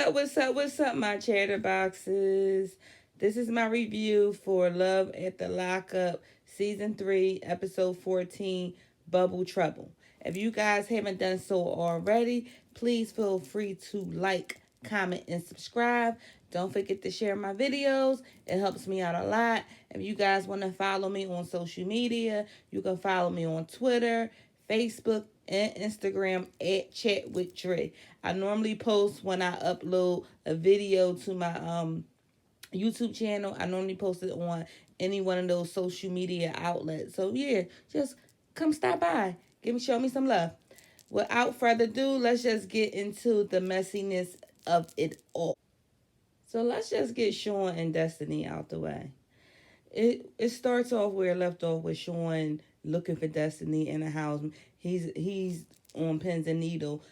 What's up, my chatterboxes? This is my review for Love at the Lockup, Season 3, Episode 14, Bubble Trouble. If you guys haven't done so already, please feel free to like, comment, and subscribe. Don't forget to share my videos. It helps me out a lot. If you guys want to follow me on social media, you can follow me on Twitter, Facebook, and Instagram at Chat with Dre. I normally post when I upload a video to my YouTube channel. I normally post it on any one of those social media outlets. So yeah, just come stop by. Show me some love. Without further ado, let's just get into the messiness of it all. So let's just get Shawn and Destiny out the way. It starts off where it left off with Shawn looking for Destiny in the house. He's on pins and needle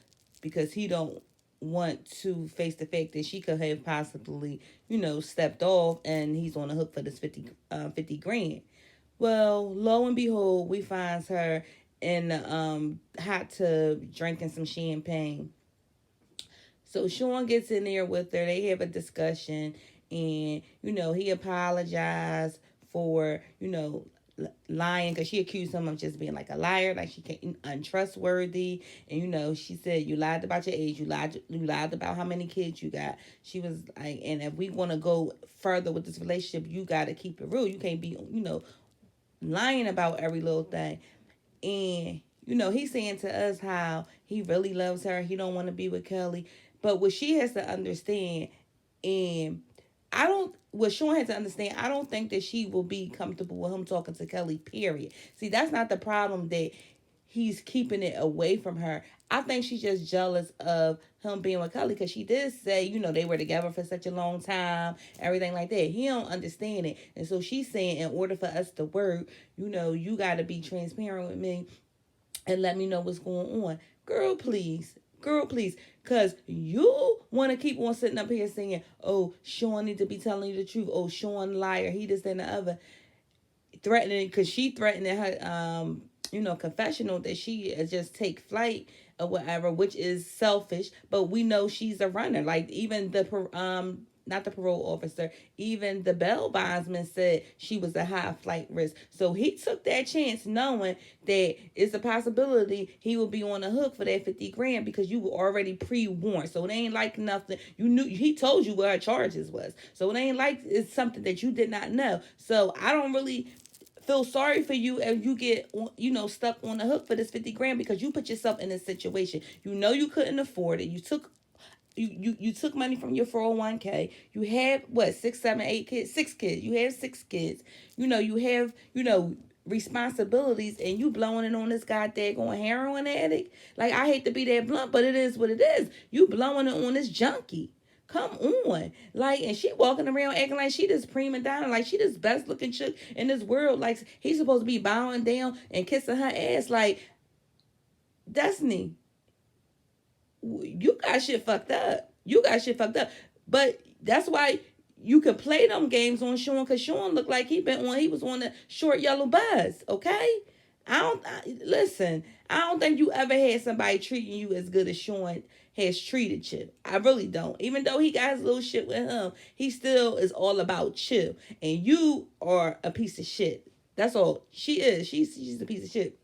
because he don't want to face the fact that she could have possibly, stepped off and he's on the hook for this 50 grand. Well, lo and behold, we finds her in the hot tub drinking some champagne. So Shawn gets in there with her. They have a discussion, and he apologized for lying because she accused him of just being like a liar, like she can't untrustworthy. And she said you lied about your age, you lied about how many kids you got. She was like, and if we want to go further with this relationship, you got to keep it real. You can't be lying about every little thing. And he's saying to us how he really loves her. He don't want to be with Kelly. But what she has to understand, and what Shawn has to understand, I don't think that she will be comfortable with him talking to Kelly, period. See, that's not the problem that he's keeping it away from her. I think she's just jealous of him being with Kelly because she did say, they were together for such a long time, everything like that. He don't understand it. And so she's saying, in order for us to work, you got to be transparent with me and let me know what's going on. Girl, please. Girl, please. Because you want to keep on sitting up here saying, oh, Shawn need to be telling you the truth. Oh, Shawn liar. He this and the other. Threatening, because she threatened in her, confessional that she just take flight or whatever, which is selfish. But we know she's a runner. Like, even not the parole officer, even the bail bondsman said she was a high flight risk. So he took that chance knowing that it's a possibility he will be on the hook for that 50 grand because you were already pre-warned. So it ain't like nothing. You knew, he told you what her charges was. So it ain't like it's something that you did not know. So I don't really feel sorry for you if you get stuck on the hook for this 50 grand because you put yourself in this situation. You couldn't afford it. You took money from your 401k. You have what, 6, 7, 8 kids? 6 kids. You have 6 kids. You have, responsibilities, and you blowing it on this goddamn heroin addict. Like, I hate to be that blunt, but it is what it is. You blowing it on this junkie. Come on. Like, and she walking around acting like she this prima donna, like she this best looking chick in this world. Like, he's supposed to be bowing down and kissing her ass. Like, Destiny, you got shit fucked up. You got shit fucked up. But that's why you could play them games on Shawn, because Shawn looked like he was on the short yellow bus, okay? Listen, I don't think you ever had somebody treating you as good as Shawn has treated you. I really don't. Even though he got his little shit with him, he still is all about you. And you are a piece of shit. That's all she is. She's a piece of shit.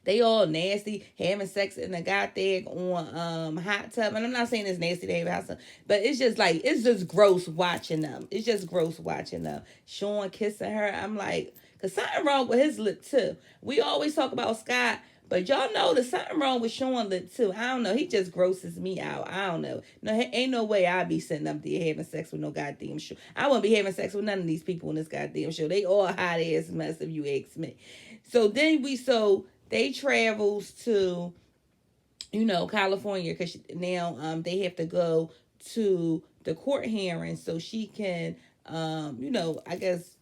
They all nasty, having sex in the goddamn on hot tub. And I'm not saying it's nasty to have a hot tub, but it's just gross watching them. It's just gross watching them. Shawn kissing her. I'm like, cause something wrong with his lip too. We always talk about Scott, but y'all know there's something wrong with Shawn lip too. I don't know. He just grosses me out. I don't know. No, ain't no way I'd be sitting up there having sex with no goddamn show. I wouldn't be having sex with none of these people in this goddamn show. They all hot ass mess if you ask me. So then they travels to, California, because now they have to go to the court hearing so she can, I guess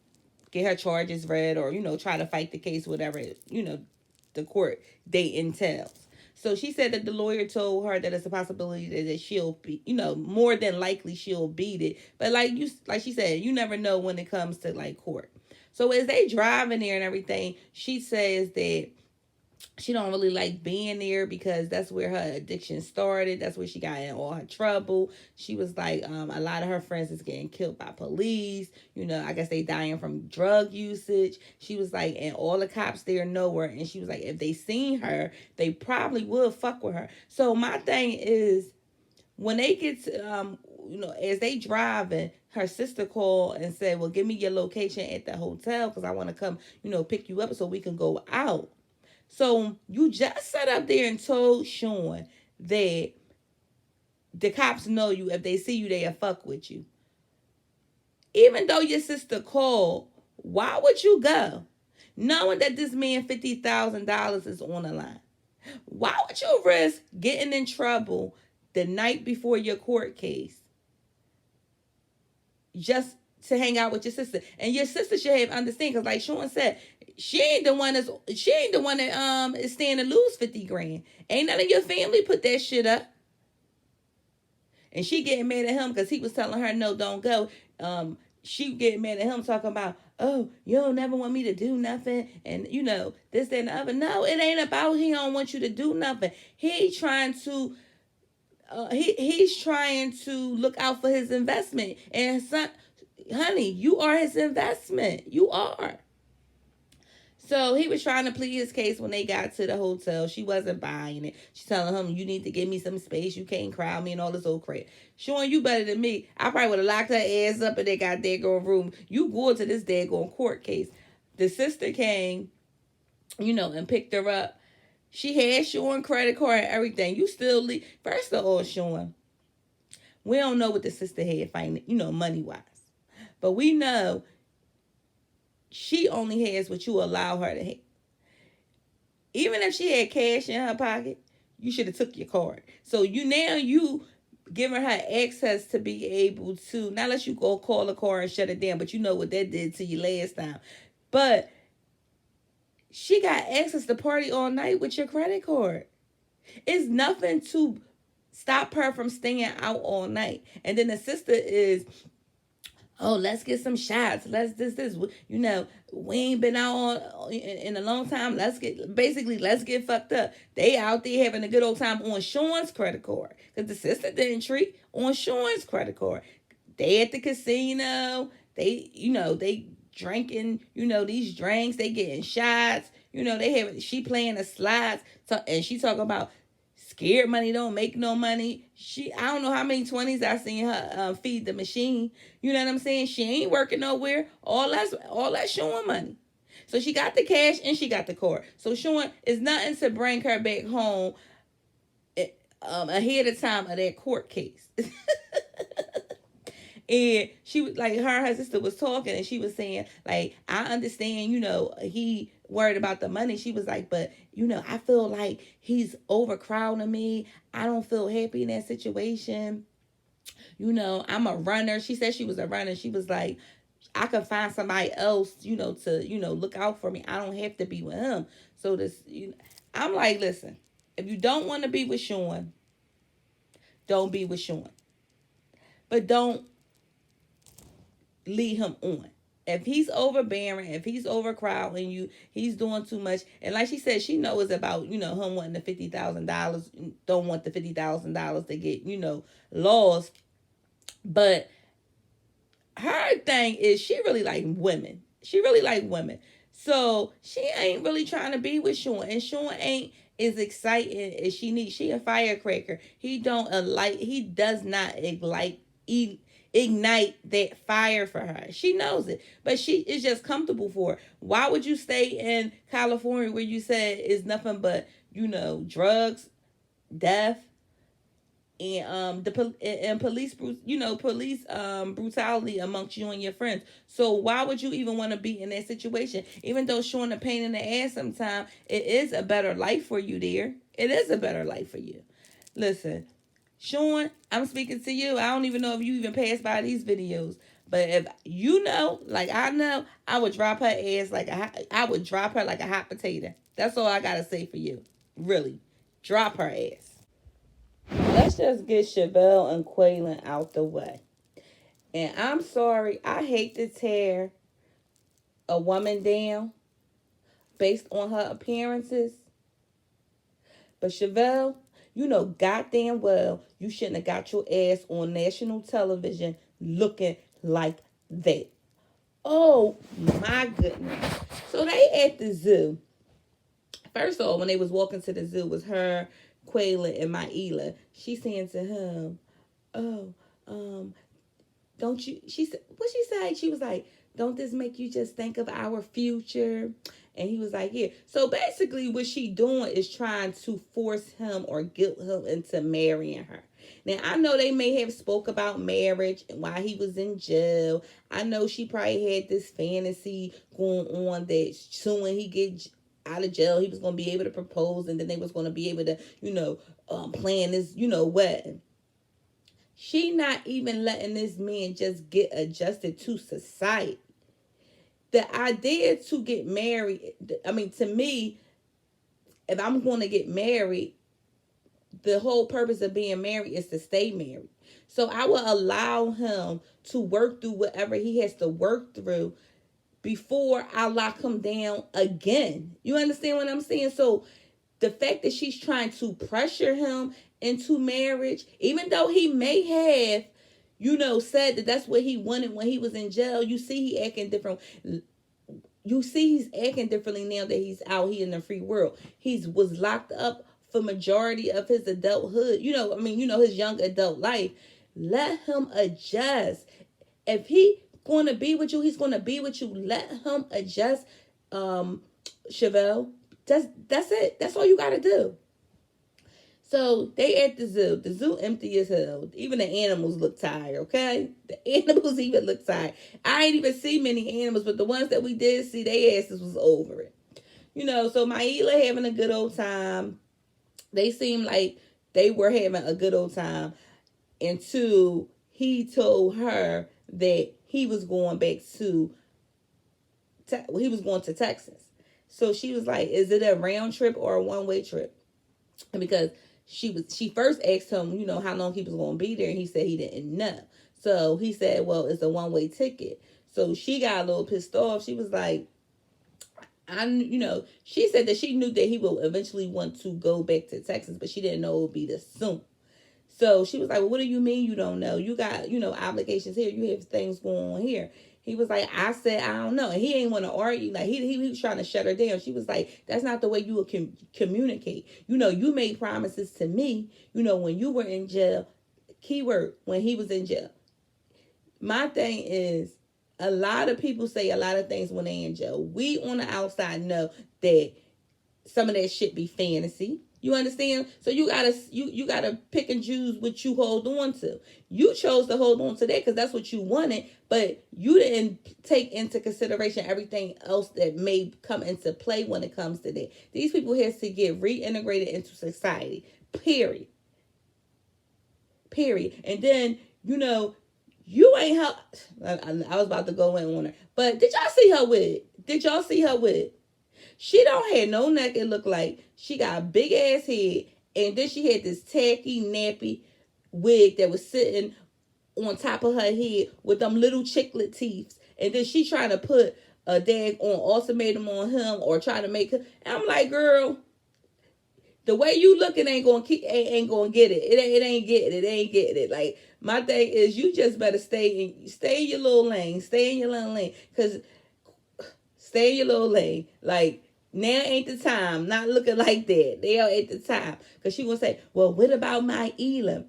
get her charges read or, try to fight the case, whatever, the court date entails. So she said that the lawyer told her that it's a possibility that she'll be, more than likely she'll beat it. But like she said, you never know when it comes to like court. So as they driving there and everything, she says that She don't really like being there because that's where her addiction started. That's where she got in all her trouble. She was like, a lot of her friends is getting killed by police. I guess they dying from drug usage. She was like, and all the cops there know her. And she was like, if they seen her, they probably would fuck with her. So my thing is, when they get to, as they driving, her sister called and said, well, give me your location at the hotel because I want to come, pick you up so we can go out. So you just sat up there and told Shawn that the cops know you. If they see you, they'll fuck with you. Even though your sister called, why would you go? Knowing that this man $50,000 is on the line. Why would you risk getting in trouble the night before your court case just to hang out with your sister? And your sister should have understand, because like Shawn said, she ain't the one that is staying to lose 50 grand. Ain't none of your family put that shit up. And she getting mad at him because he was telling her, no, don't go. She getting mad at him talking about, oh, you don't never want me to do nothing. And, this, that, and the other. No, it ain't about he don't want you to do nothing. He's trying to look out for his investment. And son, honey, you are his investment. You are. So he was trying to plead his case when they got to the hotel. She wasn't buying it. She's telling him, you need to give me some space. You can't crowd me and all this old crap. Shawn, you better than me. I probably would have locked her ass up in that goddamn room. You go to this daggone court case. The sister came, and picked her up. She had Shawn credit card and everything. You still leave. First of all, Shawn, we don't know what the sister had, money-wise. But we know she only has what you allow her to have. Even if she had cash in her pocket, you should have took your card. So you giving her access to be able to, not let you go call a car and shut it down, but you know what that did to you last time. But she got access to party all night with your credit card. It's nothing to stop her from staying out all night. And then the sister is, oh, let's get some shots. Let's this. We ain't been out in a long time. Let's get fucked up. They out there having a good old time on Shawn's credit card. Because the sister didn't treat on Shawn's credit card. They at the casino. They drinking, these drinks. They getting shots. She playing the slides. And she talking about scared money don't make no money. I don't know how many 20s I seen her feed the machine. You know what I'm saying? She ain't working nowhere. All that Shawn money. So she got the cash and she got the card. So Shawn is nothing to bring her back home ahead of time of that court case. And she was like, her and her sister was talking, and she was saying, like, I understand, he worried about the money. She was like, but, I feel like he's overcrowding me. I don't feel happy in that situation. I'm a runner. She said she was a runner. She was like, I could find somebody else, to, look out for me. I don't have to be with him. So I'm like, listen, if you don't want to be with Shawn, don't be with Shawn. But don't lead him on. If he's overbearing, if he's overcrowding you, he's doing too much. And like she said, she knows about, him wanting the $50,000, don't want the $50,000 to get, lost. But her thing is she really like women. So she ain't really trying to be with Shawn. And Shawn ain't as exciting as she needs. She a firecracker. He does not ignite that fire for her. She knows it, but she is just comfortable for her. Why would you stay in California where you said is nothing but drugs, death, and police brutality amongst you and your friends? So why would you even want to be in that situation? Even though Shawn a pain in the ass sometimes, it is a better life for you there. It is a better life for you. Listen, Shawn, I'm speaking to you. I don't even know if you even passed by these videos. But if like I know, I would drop her ass I would drop her like a hot potato. That's all I gotta say for you. Really. Drop her ass. Let's just get Chevelle and Quaylon out the way. And I'm sorry, I hate to tear a woman down based on her appearances. But Chevelle, you know goddamn well you shouldn't have got your ass on national television looking like that. Oh my goodness. So they at the zoo. First of all, when they was walking to the zoo, it was her, Quaylon, and Myela. She saying to him, "Oh, um, don't you?" She said, "What she say?" She was like, "Don't this make you just think of our future?" And he was like, "Yeah." So basically, what she doing is trying to force him or guilt him into marrying her. Now I know they may have spoke about marriage and why he was in jail. I know she probably had this fantasy going on that soon when he get out of jail, he was going to be able to propose, and then they was going to be able to, plan this, wedding. She not even letting this man just get adjusted to society. The idea to get married, I mean, to me, if I'm going to get married, the whole purpose of being married is to stay married. So I will allow him to work through whatever he has to work through before I lock him down again. You understand what I'm saying? So the fact that she's trying to pressure him into marriage, even though he may have, said that that's what he wanted when he was in jail, you see he acting different. You see he's acting differently now that he's out here in the free world. He was locked up for majority of his adulthood. His young adult life. Let him adjust. If he going to be with you, he's going to be with you. Let him adjust, Chevelle. That's it. That's all you got to do. So they at the zoo. The zoo empty as hell. Even the animals look tired, okay? The animals even look tired. I ain't even see many animals, but the ones that we did see, their asses was over it. So Myela having a good old time. They seemed like they were having a good old time until he told her that he was going back to he was going to Texas. So she was like, "Is it a round trip or a one-way trip?" And because she first asked him, how long he was going to be there, and he said he didn't know. So he said, "Well, it's a one-way ticket." So she got a little pissed off. She was like, she said that she knew that he will eventually want to go back to Texas, but she didn't know it would be this soon. So she was like, "Well, what do you mean you don't know? You got, obligations here. You have things going on here." He was like, "I said, I don't know." And he ain't want to argue. Like, he was trying to shut her down. She was like, "That's not the way you would communicate. You made promises to me, when you were in jail." Keyword, when he was in jail. My thing is, a lot of people say a lot of things when they in jail. We on the outside know that some of that shit be fantasy. You understand? So you gotta pick and choose what you hold on to. You chose to hold on to that because that's what you wanted, but you didn't take into consideration everything else that may come into play when it comes to that. These people has to get reintegrated into society. Period. And then you ain't help. I was about to go in on her, but did y'all see her wig? She don't have no neck. It looked like she got a big ass head, and then she had this tacky, nappy wig that was sitting on top of her head with them little chicklet teeth. And then she trying to put a dag on ultimatum on him or trying to make her. And I'm like, girl, the way you looking ain't gonna get it. It ain't getting it. Like, my thing is, you just better stay in your little lane. Stay in your little lane, cause stay in your little lane. Like, now ain't the time. Not looking like that. They are at the time. Because she gonna say, "Well, what about Myela?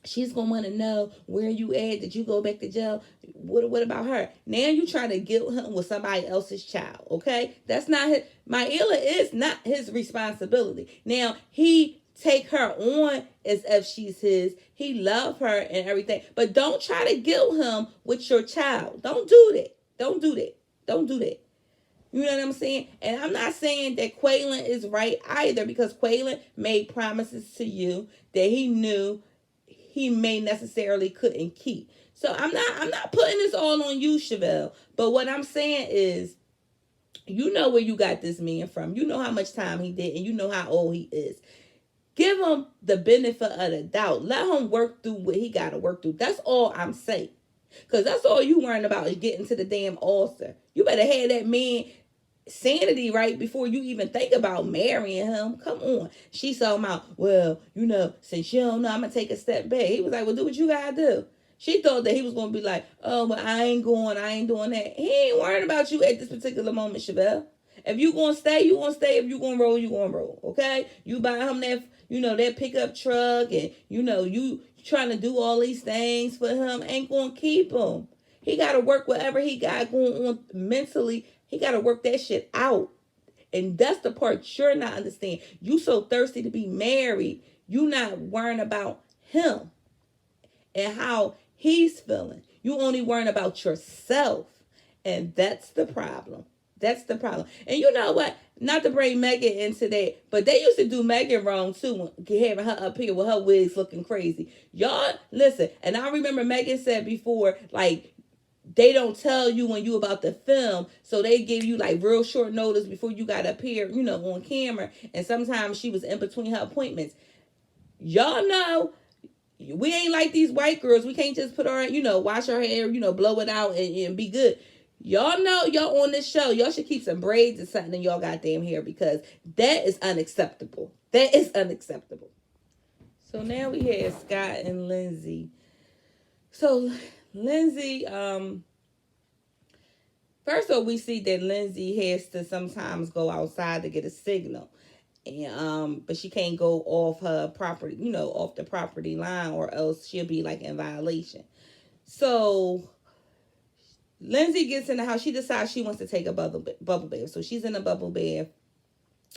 She's gonna want to know where you at. Did you go back to jail? What about her?" Now you trying to guilt him with somebody else's child. Okay, that's not his. Myela is not his responsibility. Now he take her on as if she's his. He love her and everything, but don't try to guilt him with your child. Don't do that. Don't do that. You know what I'm saying? And I'm not saying that Quaylon is right either, because Quaylon made promises to you that he knew he may necessarily couldn't keep. So I'm not putting this all on you, Chevelle. But what I'm saying is, you know where you got this man from. You know how much time he did, and you know how old he is. Give him the benefit of the doubt. Let him work through what he got to work through. That's all I'm saying. Because that's all you worrying about is getting to the damn altar. You better have that man sanity right before you even think about marrying him. Come on. She saw him out, well, since you don't know, I'm going to take a step back. He was like, well, do what you got to do. She thought that he was going to be like, oh, but I ain't doing that. He ain't worrying about you at this particular moment, Chevelle. If you going to stay, you going to stay. If you going to roll, you going to roll. Okay? You buy him that pickup truck, and, you trying to do all these things for him, ain't going to keep him. He got to work whatever he got going on mentally. He got to work that shit out. And that's the part you're not understanding. You so thirsty to be married, you not worrying about him and how he's feeling. You only worrying about yourself. And that's the problem. That's the problem. And you know what? Not to bring Megan into that, but they used to do Megan wrong too, having her up here with her wigs looking crazy. Y'all, listen, and I remember Megan said before, like, they don't tell you when you about to film, so they give you like real short notice before you got up here, on camera. And sometimes she was in between her appointments. Y'all know we ain't like these white girls. We can't just put our, wash our hair, blow it out and be good. Y'all know y'all on this show, y'all should keep some braids or something in y'all goddamn hair, because that is unacceptable. That is unacceptable. So now we have Scott and Lindsey. So Lindsey, first of all, we see that Lindsey has to sometimes go outside to get a signal. And but she can't go off her property, off the property line, or else she'll be like in violation. So Lindsey gets in the house. She decides she wants to take a bubble bath. So she's in a bubble bath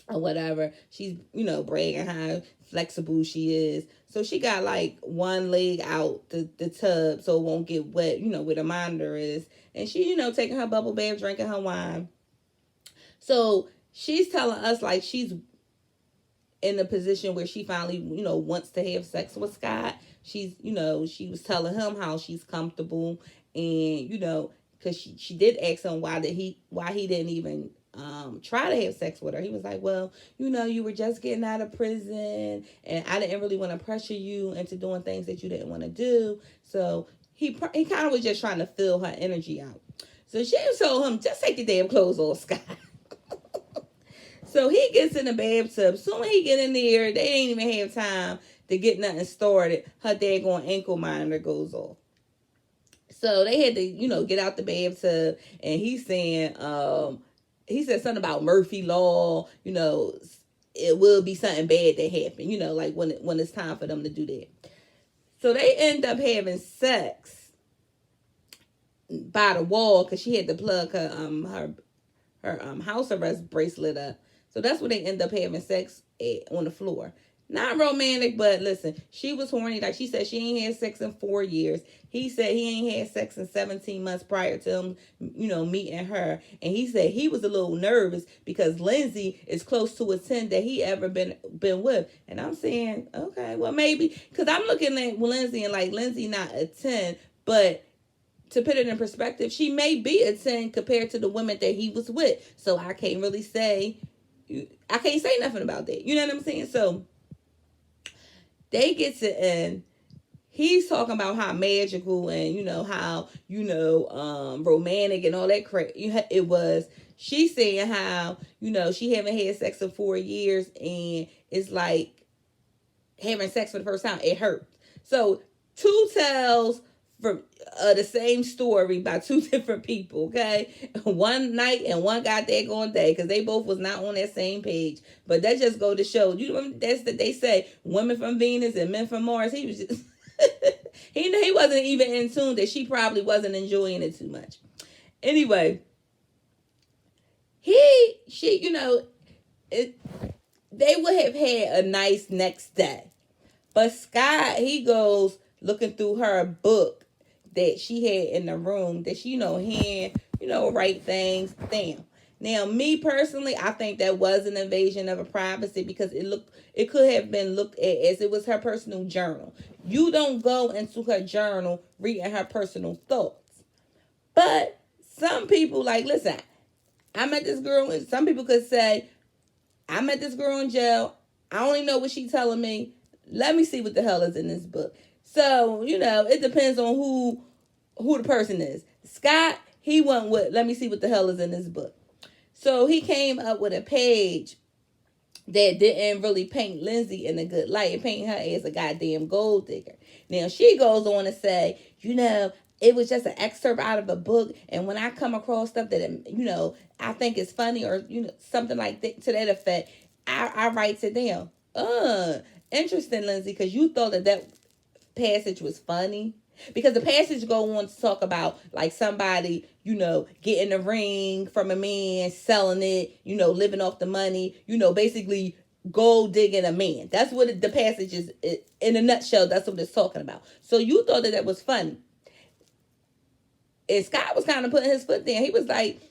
or whatever. She's, bragging how flexible she is. So she got like one leg out the tub so it won't get wet, where the monitor is. And she, taking her bubble bath, drinking her wine. So she's telling us like she's in a position where she finally, wants to have sex with Scott. She's, she was telling him how she's comfortable, and, because she did ask him why he didn't even try to have sex with her. He was like, well, you were just getting out of prison, and I didn't really want to pressure you into doing things that you didn't want to do. So he kind of was just trying to fill her energy out. So she told him, just take your damn clothes off, Scott. So he gets in the bathtub. Soon as he get in there, they ain't even have time to get nothing started. Her daggone ankle monitor goes off. So they had to, get out the bathtub, and he's saying, he said something about Murphy Law, it will be something bad that happen, like when it's time for them to do that. So they end up having sex by the wall, because she had to plug her house arrest bracelet up. So that's where they end up having sex on the floor. Not romantic, but listen, she was horny. Like she said, she ain't had sex in 4 years. He said he ain't had sex in 17 months prior to him, meeting her. And he said he was a little nervous because Lindsey is close to a 10 that he ever been with. And I'm saying, okay, well, maybe, because I'm looking at Lindsey and like Lindsey not a 10, but to put it in perspective, she may be a 10 compared to the women that he was with. So I can't really say, I can't say nothing about that. You know what I'm saying? So they get to end. He's talking about how magical and, how, romantic and all that crap it was. She's saying how, she haven't had sex in 4 years, and it's like having sex for the first time. It hurt. So 2 tells from the same story by 2 different people, okay? One night and one goddamn day, because they both was not on that same page. But that just go to show, that's that they say, women from Venus and men from Mars. He was just, he wasn't even in tune that she probably wasn't enjoying it too much. Anyway, they would have had a nice next day. But Scott, he goes looking through her book that she had in the room that she, write things down. Now, me personally, I think that was an invasion of a privacy, because it could have been looked at as it was her personal journal. You don't go into her journal reading her personal thoughts. But some people, like, listen, I met this girl, and some people could say, I met this girl in jail. I only know what she's telling me. Let me see what the hell is in this book. So, it depends on who the person is. Scott, he went with, let me see what the hell is in this book. So he came up with a page that didn't really paint Lindsey in a good light. It painted her as a goddamn gold digger. Now she goes on to say, it was just an excerpt out of a book, and when I come across stuff that I think is funny, or something like that to that effect, I write it down. Interesting, Lindsey, because you thought that passage was funny. Because the passage go on to talk about like somebody, getting a ring from a man, selling it, living off the money, basically gold digging a man. That's what the passage is in a nutshell. That's what it's talking about. So you thought that was funny. And Scott was kind of putting his foot down. He was like,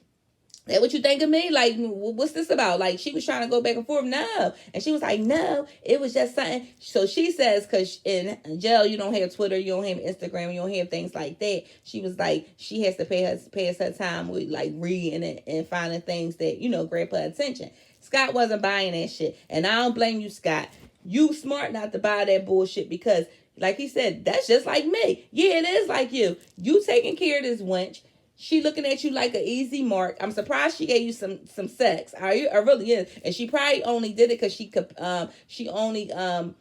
that what you think of me? Like, what's this about? Like, she was trying to go back and forth. No. And she was like, no, it was just something. So she says, because in jail, you don't have Twitter, you don't have Instagram, you don't have things like that. She was like, she has to pass her time with, like, reading and finding things that, grab her attention. Scott wasn't buying that shit. And I don't blame you, Scott. You smart not to buy that bullshit because, like he said, that's just like me. Yeah, it is like you. You taking care of this wench. She looking at you like an easy mark. I'm surprised she gave you some sex. I really is. And she probably only did it because she only can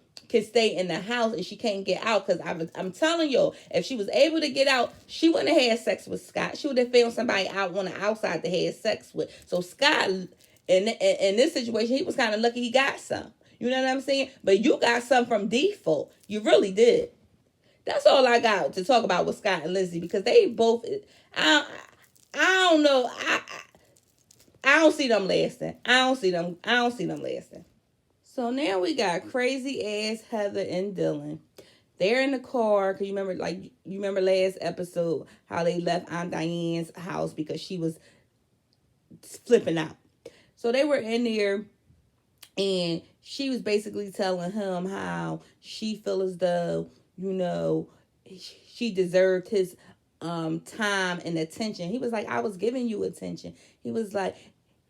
stay in the house and she can't get out. Because I'm telling you, if she was able to get out, she wouldn't have had sex with Scott. She would have found somebody out on the outside to have sex with. So Scott, in this situation, he was kind of lucky he got some. You know what I'm saying? But you got some from default. You really did. That's all I got to talk about with Scott and Lindsey, because they both, I don't know. I don't see them lasting. I don't see them lasting. So now we got crazy ass Heather and Dylan. They're in the car because you remember last episode how they left Aunt Diane's house because she was flipping out. So they were in there, and she was basically telling him how she feel as though, she deserved his time and attention. He was like, I was giving you attention. He was like,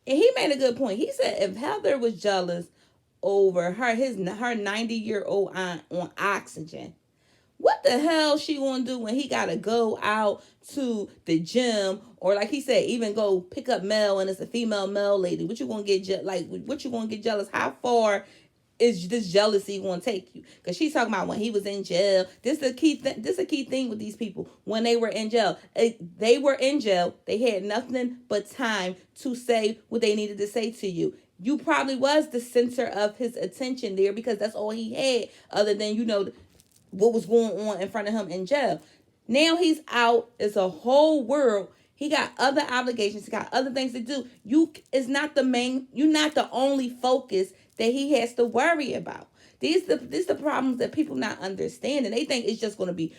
and he made a good point. He said if Heather was jealous over her 90-year-old aunt on oxygen, what the hell she gonna do when he gotta go out to the gym, or like he said, even go pick up mail and it's a female mail lady? What you gonna get jealous? How far is this jealousy going to take you? Because she's talking about when he was in jail. This is a key thing with these people. When they were in jail, they were in jail. They had nothing but time to say what they needed to say to you. You probably was the center of his attention there because that's all he had, other than what was going on in front of him in jail. Now he's out. It's a whole world. He got other obligations. He got other things to do. You're not the only focus that he has to worry about. These the problems that people not understanding. They think it's just going to be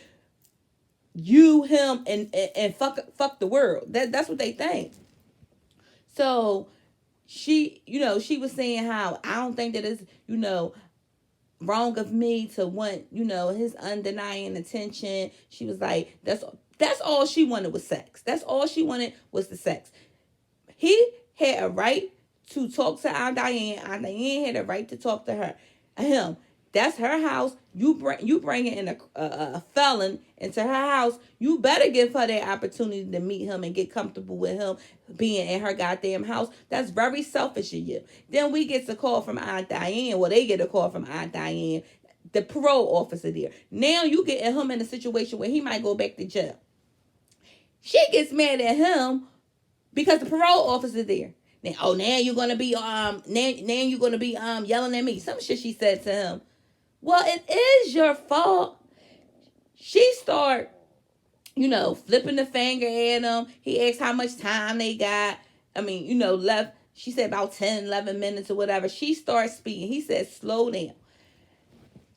you, him, and fuck the world. That's what they think. So she was saying how I don't think that it's, wrong of me to want, his undenying attention. She was like, that's all she wanted was sex. That's all she wanted was the sex. He had a right to talk to Aunt Diane. Aunt Diane had a right to talk to him. That's her house. You bring in a felon into her house. You better give her that opportunity to meet him and get comfortable with him being in her goddamn house. That's very selfish of you. Then we get a call from Aunt Diane. Well, they get a call from Aunt Diane, the parole officer there. Now you get him in a situation where he might go back to jail. She gets mad at him because the parole officer there. Now you're gonna be yelling at me. Some shit she said to him. Well, it is your fault. She start, flipping the finger at him. He asked how much time they got. Left. She said about 10, 11 minutes or whatever. She starts speaking. He said, slow down.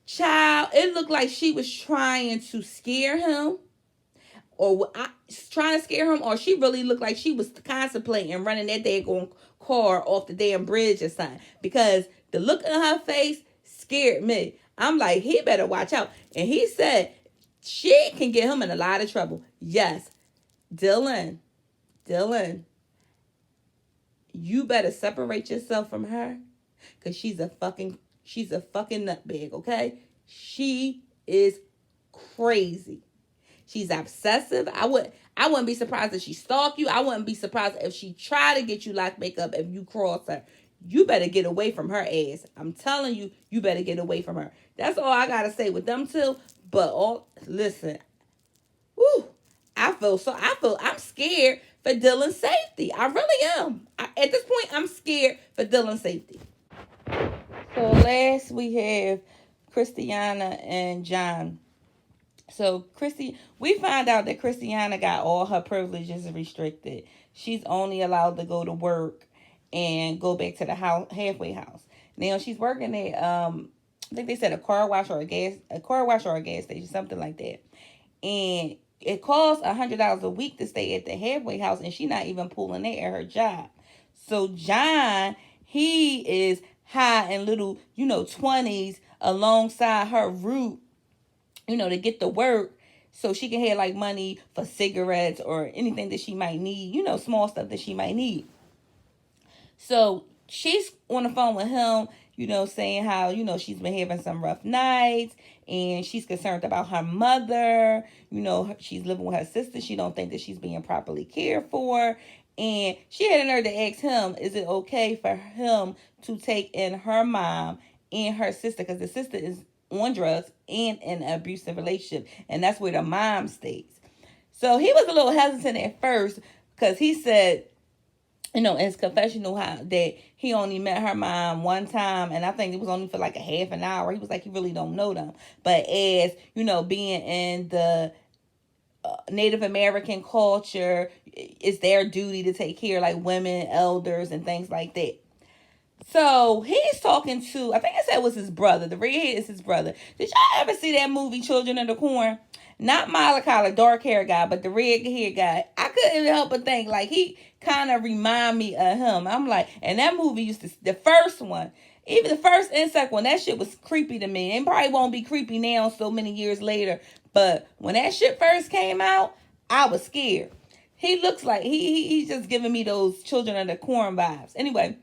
Child, it looked like she was trying to scare him. Or trying to scare him, or she really looked like she was contemplating running that daggone car off the damn bridge or something. Because the look on her face scared me. I'm like, he better watch out. And he said, she can get him in a lot of trouble. Yes. Dylan, you better separate yourself from her. Because she's a fucking nutbag, okay? She is crazy. She's obsessive. I wouldn't be surprised if she stalked you. I wouldn't be surprised if she tried to get you locked back up if you cross her. You better get away from her ass. I'm telling you, you better get away from her. That's all I gotta say with them two. But listen, whoo, I'm scared for Dylan's safety. I really am. At this point, I'm scared for Dylan's safety. So last we have Kristiana and John. So we find out that Kristiana got all her privileges restricted. She's only allowed to go to work and go back to the halfway house. Now she's working at I think they said a car wash or a gas station, something like that. And it costs $100 a week to stay at the halfway house, and she's not even pulling it at her job. So John, he is high in little, 20s alongside her route, to get to work so she can have like money for cigarettes or anything that she might need, small stuff that she might need. So she's on the phone with him, saying how, she's been having some rough nights and she's concerned about her mother. She's living with her sister. She don't think that she's being properly cared for. And she had a nerve to ask him, is it okay for him to take in her mom and her sister? Because the sister is on drugs and in an abusive relationship. And that's where the mom stays. So he was a little hesitant at first because he said, in his confessional, that he only met her mom one time, and I think it was only for like a half an hour. He was like, he really don't know them. But as, being in the Native American culture, it's their duty to take care of like women, elders, and things like that. So he's talking to, I think I said it was his brother. The redhead is his brother. Did y'all ever see that movie, Children of the Corn? Not Malachi, the dark hair guy, but the red hair guy. I couldn't help but think, like, he kind of remind me of him. I'm like, and that movie the first one, even the first and second one, that shit was creepy to me. It probably won't be creepy now so many years later. But when that shit first came out, I was scared. He looks like, he's just giving me those Children of the Corn vibes. Anyway.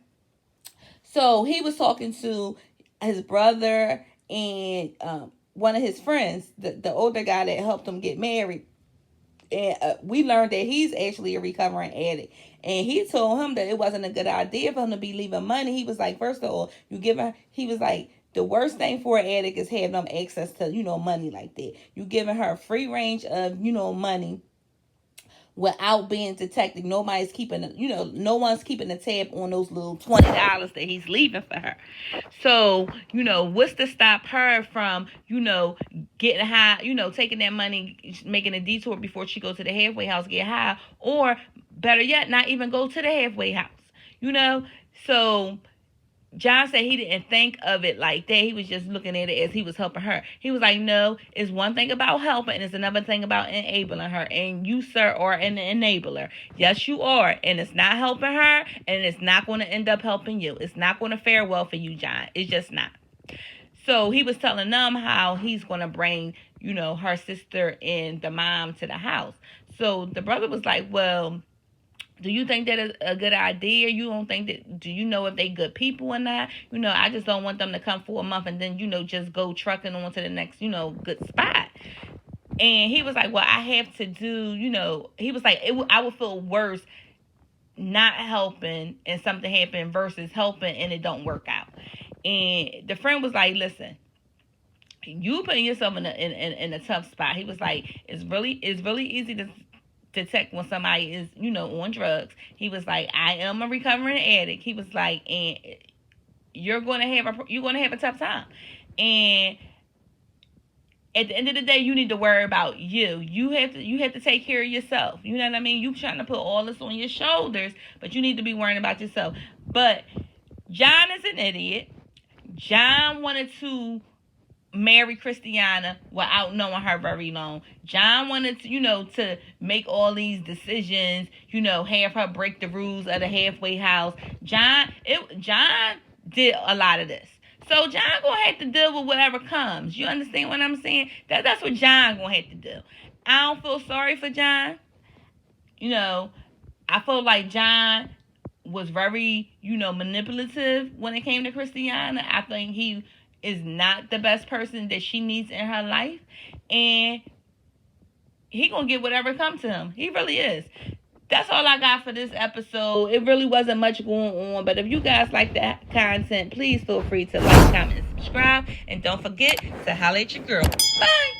So he was talking to his brother and one of his friends, the older guy that helped him get married. And we learned that he's actually a recovering addict. And he told him that it wasn't a good idea for him to be leaving money. He was like, first of all, he was like, the worst thing for an addict is having them access to, money like that. You giving her free range of, money without being detected. Nobody's keeping, no one's keeping a tab on those little $20 that he's leaving for her. So, what's to stop her from, getting high, taking that money, making a detour before she goes to the halfway house, get high, or better yet, not even go to the halfway house, So John said he didn't think of it like that. He was just looking at it as he was helping her. He was like, no, it's one thing about helping and it's another thing about enabling her. And you, sir, are an enabler. Yes, you are. And it's not helping her and it's not going to end up helping you. It's not going to fare well for you, John. It's just not. So he was telling them how he's going to bring, her sister and the mom to the house. So the brother was like, well, do you think that is a good idea? You don't think that, do you know if they good people or not? I just don't want them to come for a month and then, just go trucking on to the next, good spot. And he was like, well, I have to do, he was like, I would feel worse not helping and something happen versus helping and it don't work out. And the friend was like, listen, you putting yourself in a tough spot. He was like, it's really easy to detect when somebody is, on drugs. He was like, I am a recovering addict. He was like, and you're going to have a tough time. And at the end of the day, you need to worry about you. You have to take care of yourself. You know what I mean? You trying to put all this on your shoulders, but you need to be worrying about yourself. But John is an idiot. John wanted to marry Kristiana without knowing her very long. John wanted to, to make all these decisions, have her break the rules of the halfway house. John did a lot of this. So John gonna have to deal with whatever comes. You understand what I'm saying? That's what John gonna have to do. I don't feel sorry for John. I feel like John was very, manipulative when it came to Kristiana. I think he is not the best person that she needs in her life. And he gonna get whatever comes to him. He really is. That's all I got for this episode. It really wasn't much going on, but if you guys like that content, please feel free to like, comment, and subscribe, and don't forget to holler at your girl. Bye.